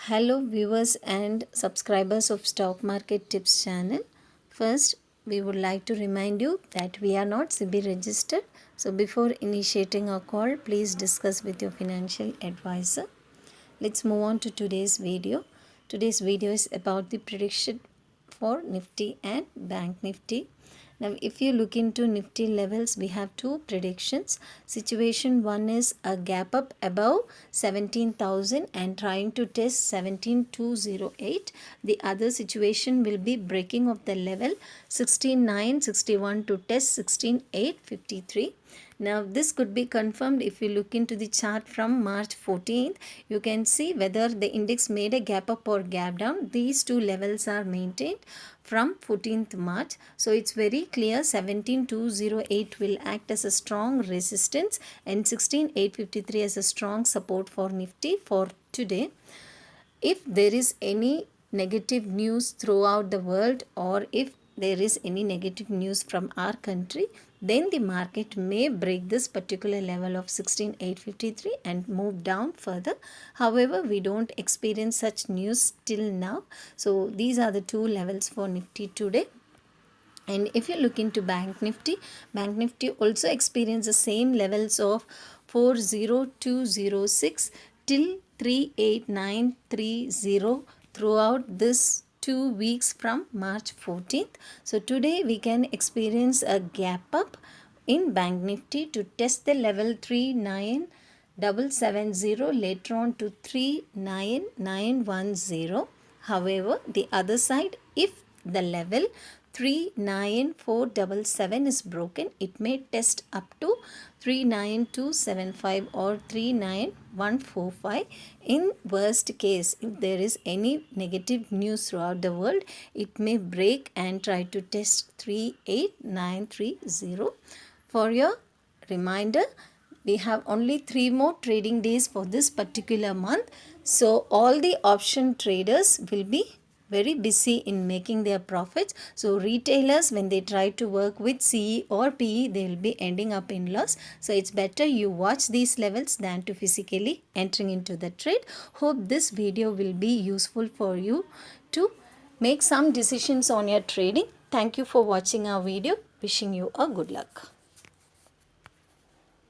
Hello viewers and subscribers of Stock Market Tips channel. First, we would like to remind you that we are not SEBI registered. So before initiating a call, please discuss with your financial advisor. Let's move on to today's video. Today's video is about the prediction for Nifty and Bank Nifty. Now, if you look into Nifty levels, we have two predictions. Situation 1 is a gap up above 17,000 and trying to test 17,208. The other situation will be breaking of the level 16,961 to test 16,853. Now, this could be confirmed if you look into the chart from March 14th. You can see whether the index made a gap up or gap down. These two levels are maintained from 14th March. So, it's very clear 17,208 will act as a strong resistance and 16,853 as a strong support for Nifty for today. If there is any negative news throughout the world, or if there is any negative news from our country, then the market may break this particular level of 16,853 and move down further. However, we don't experience such news till now. So these are the two levels for Nifty today. And if you look into Bank Nifty also experienced the same levels of 40206 till 38930 throughout this 2 weeks from March 14th. So today we can experience a gap up in Bank Nifty to test the level 39770 later on to 39910. However, the other side, if the level 39477 is broken, it may test up to 39275 or 39145. In worst case, if there is any negative news throughout the world, it may break and try to test 38930. For your reminder, we have only 3 more trading days for this particular month. So all the option traders will be very busy in making their profits. So retailers, when they try to work with CE or PE, they will be ending up in loss. So it's better you watch these levels than to physically entering into the trade. Hope this video will be useful for you to make some decisions on your trading. Thank you for watching our video. Wishing you a good luck.